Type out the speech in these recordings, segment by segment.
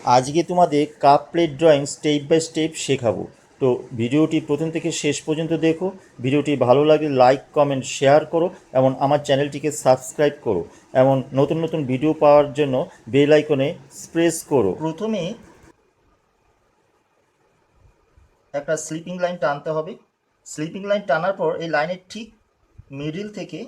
আজকে তোমাদের cup plate drawing step by step শেখাবো। তো ভিডিওটি প্রথম থেকে শেষ পর্যন্ত দেখো। ভিডিওটি ভালো লাগলে লাইক কমেন্ট শেয়ার করো এবং আমার চ্যানেলটিকে সাবস্ক্রাইব করো। এমন নতুন নতুন ভিডিও পাওয়ার জন্য বেল আইকনে প্রেস করো। প্রথমে একটা স্লিপিং লাইন টানতে হবে। স্লিপিং লাইন টানার পর এই লাইনের ঠিক মিডল থেকে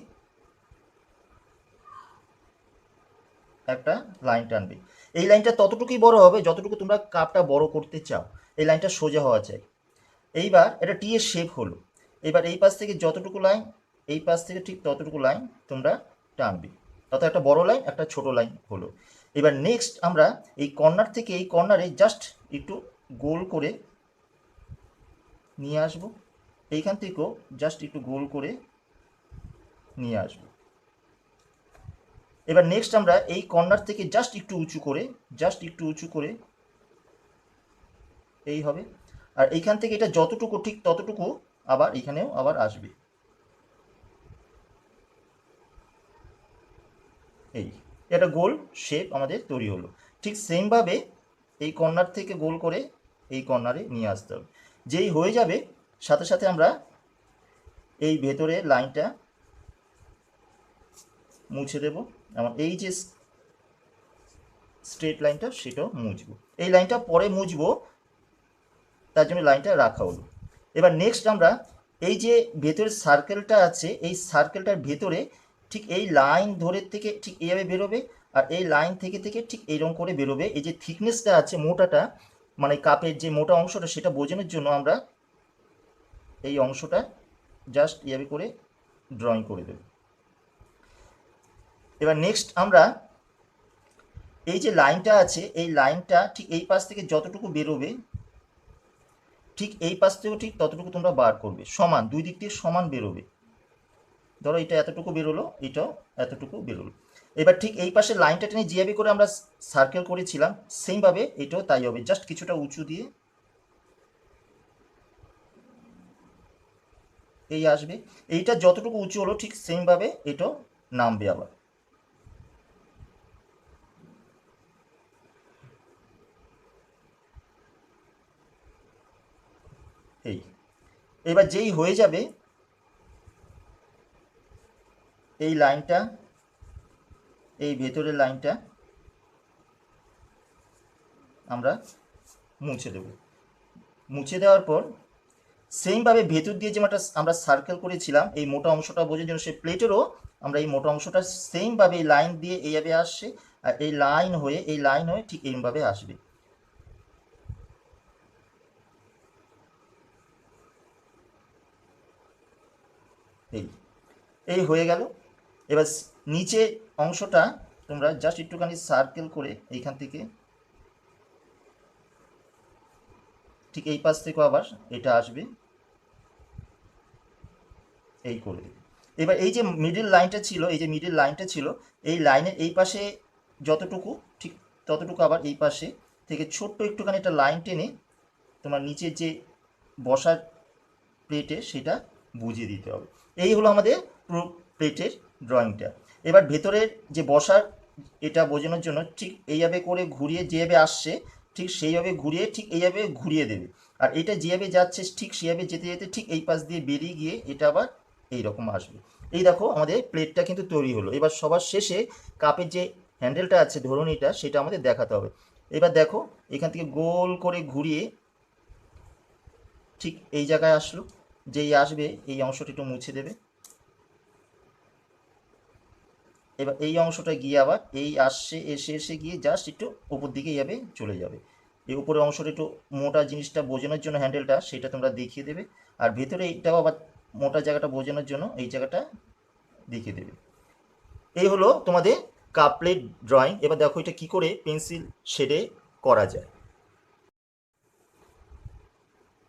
একটা লাইন টানবে। এই লাইনটা ততটুকুই বড় হবে যতটুকু তোমরা কাপটা বড় করতে চাও। এই লাইনটা সোজা হওয়া চাই। এইবার এটা টি এর শেপ হলো। এবার এই পাশ থেকে যতটুকু লাইন, এই পাশ থেকে ঠিক ততটুকু লাইন তোমরা টানবে। অর্থাৎ একটা বড় লাইন একটা ছোট লাইন হলো। এবার নেক্সট আমরা এই কর্নার থেকে এই কর্নারে জাস্ট একটু গোল করে নিয়ে আসবো। এইখান থেকেও জাস্ট একটু গোল করে নিয়ে আসবো। এবার নেক্সট আমরা এই কর্নার থেকে জাস্ট একটু উঁচু করে এই হবে। আর এইখান থেকে এটা যতটুকু ঠিক ততটুকু আবার এখানেও আবার আসবে। এই এটা গোল শেপ আমাদের তৈরি হলো। ঠিক সেমভাবে এই কর্নার থেকে গোল করে এই কর্নারে নিয়ে আসতে হবে। যেই হয়ে যাবে সাথে সাথে আমরা এই ভেতরে লাইনটা মুছে দেব এবং এই যে স্ট্রেট লাইনটা সেটাও মুছবো। এই লাইনটা পরে মুছবো, তার জন্য লাইনটা রাখা হলো। এবার নেক্সট আমরা এই যে ভেতরের সার্কেলটা আছে এই সার্কেলটার ভেতরে ঠিক এই লাইন ধরে থেকে ঠিক এইভাবে বেরোবে। আর এই লাইন থেকে থেকে ঠিক এইরকম করে বেরোবে। এই যে থিকনেসটা আছে মোটাটা, মানে কাপের যে মোটা অংশটা সেটা বোঝানোর জন্য আমরা এই অংশটা জাস্ট এইভাবে করে ড্রয়িং করে দেব। এবার নেক্সট আমরা এই যে লাইনটা আছে এই লাইনটা ঠিক এই পাশ থেকে যতটুকু বেরোবে ঠিক এই পাশ থেকেও ঠিক ততটুকু তোমরা বার করবে। সমান, দুই দিক থেকে সমান বেরোবে। ধরো এটা এতটুকু বেরোলো, এটাও এতটুকু বেরোলো। এবার ঠিক এই পাশে লাইনটা টেনে যেভাবে করে আমরা সার্কেল করেছিলাম সেইভাবে এটাও তাই হবে। জাস্ট কিছুটা উঁচু দিয়ে এই আসবে। এইটা যতটুকু উঁচু হলো ঠিক সেমভাবে এটাও নামবে আবার। এই এবার যেই হয়ে যাবে এই লাইনটা, এই ভেতরের লাইনটা আমরা মুছে দেব। মুছে দেওয়ার পর সেইমভাবে ভেতর দিয়ে যে আমরা সার্কেল করেছিলাম এই মোটা অংশটা বোঝার জন্য সেই প্লেটেরও আমরা এই মোটা অংশটা সেইমভাবে এই লাইন দিয়ে এইভাবে আসছে। আর এই লাইন হয়ে ঠিক এইভাবে আসবে। এই এই হয়ে গেল। এবার নিচে অংশটা তোমরা জাস্ট একটুখানি সার্কেল করে এইখান থেকে ঠিক এই পাশ থেকেও আবার এটা আসবে, এই করে দেবে। এবার এই যে মিডল লাইনটা ছিল এই লাইনের এই পাশে যতটুকু ঠিক ততটুকু আবার এই পাশে থেকে ছোট্ট একটুখানি একটা লাইন টেনে তোমার নিচের যে বসার প্লেটে সেটা বুঝিয়ে দিতে হবে। এই হলো আমাদের পুরো প্লেটের ড্রয়িংটা। এবার ভেতরের যে বসার এটা বোঝানোর জন্য ঠিক এইভাবে করে ঘুরিয়ে যেভাবে আসছে ঠিক সেইভাবে ঘুরিয়ে ঠিক এইভাবে ঘুরিয়ে দেবে। আর এটা যেভাবে যাচ্ছে ঠিক সেইভাবে যেতে যেতে ঠিক এই পাশ দিয়ে বেরিয়ে গিয়ে এটা আবার এইরকম আসবে। এই দেখো আমাদের প্লেটটা কিন্তু তৈরি হলো। এবার সবার শেষে কাপের যে হ্যান্ডেলটা আছে ধরুনিটা সেটা আমাদের দেখাতে হবে। এবার দেখো এখান থেকে গোল করে ঘুরিয়ে ঠিক এই জায়গায় আসলো। যেই আসবে এই অংশটা একটু মুছে দেবে। এবার এই অংশটা গিয়ে আবার এই আসছে এসে গিয়ে জাস্ট একটু উপর দিকে যাবে, চলে যাবে। এই উপরের অংশটা একটু মোটা জিনিসটা বোঝানোর জন্য হ্যান্ডেলটা সেটা তোমরা দেখিয়ে দেবে। আর ভেতরে এইটাও আবার মোটা জায়গাটা বোঝানোর জন্য এই জায়গাটা দেখিয়ে দেবে। এই হলো তোমাদের কাপ প্লেট ড্রয়িং। এবার দেখো এটা কি করে পেন্সিল শেডে করা যায়।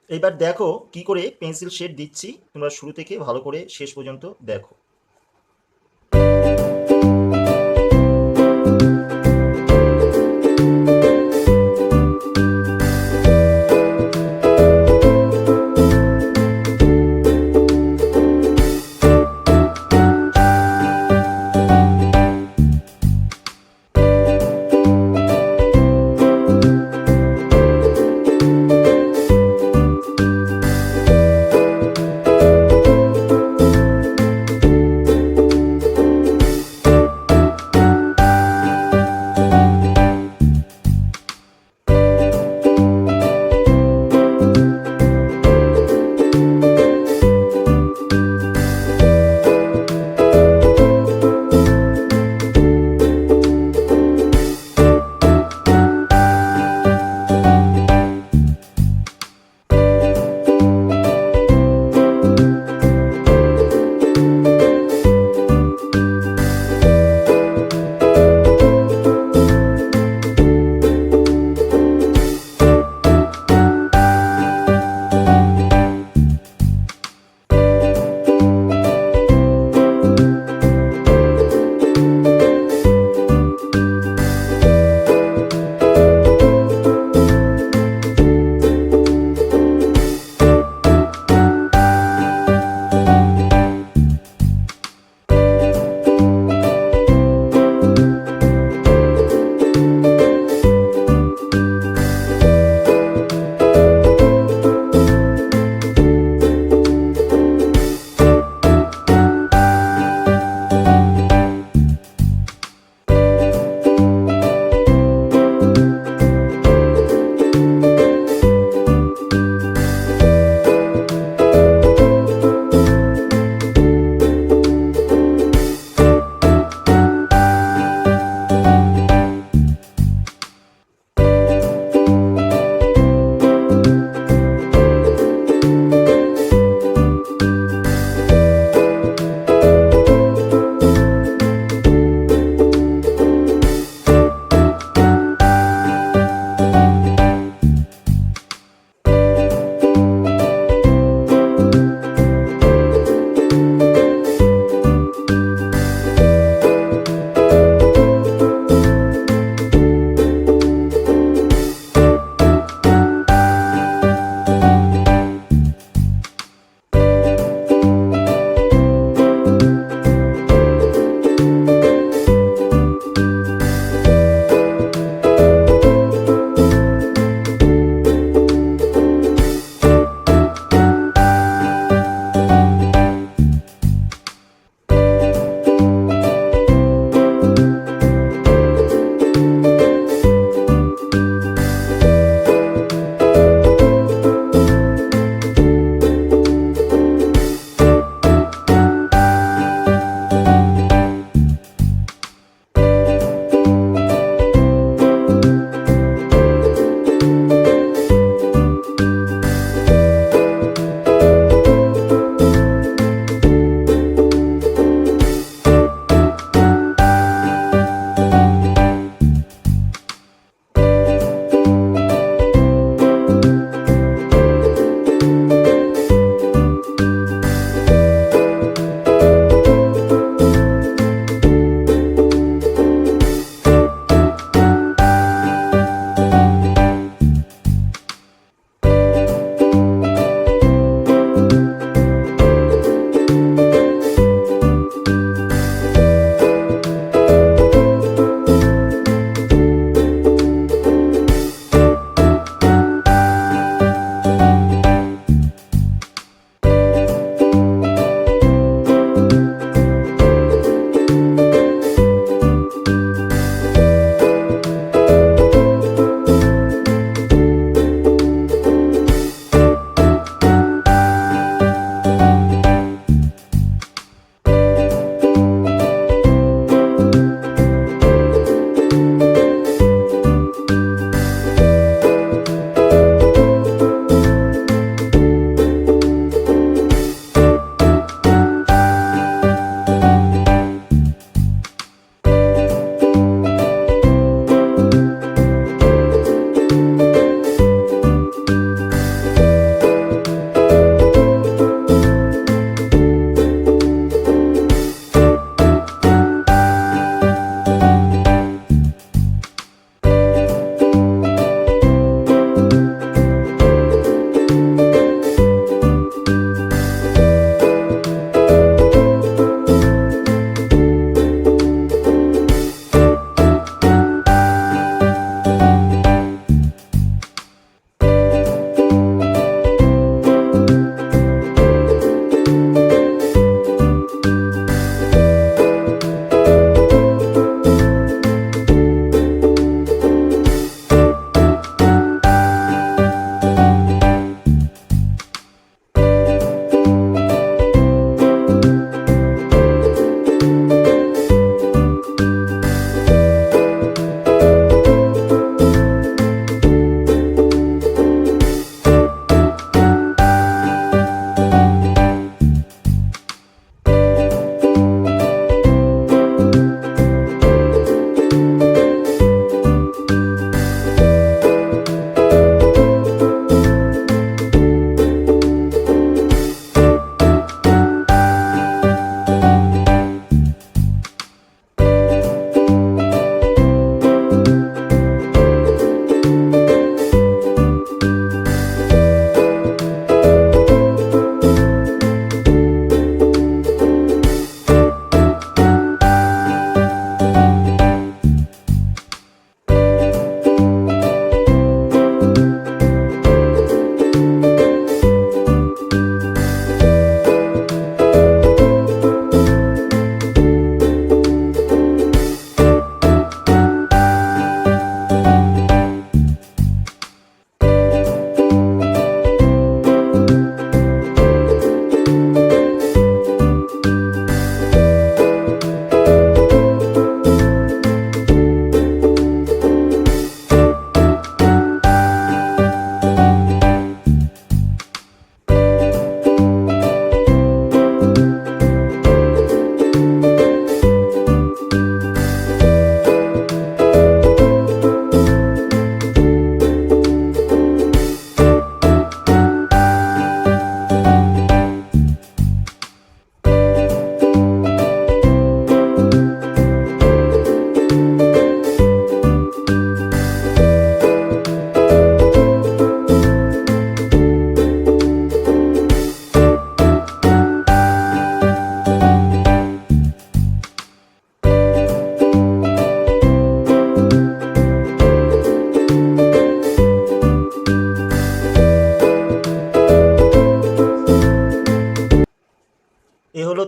এবার দেখো কি করে পেন্সিল শেড দিচ্ছি, তোমরা শুরু থেকে ভালো করে শেষ পর্যন্ত দেখো।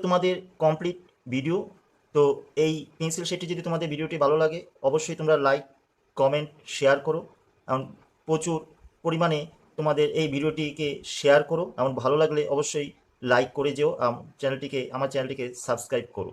তোমাদের কমপ্লিট ভিডিও। তো এই পেন্সিল শেডটি যদি তোমাদের ভিডিওটি ভালো লাগে অবশ্যই তোমরা লাইক কমেন্ট শেয়ার করো, এবং প্রচুর পরিমাণে তোমাদের এই ভিডিওটিকে শেয়ার করো, এবং ভালো লাগলে অবশ্যই লাইক করে যেও, আমার চ্যানেলটিকে সাবস্ক্রাইব করো।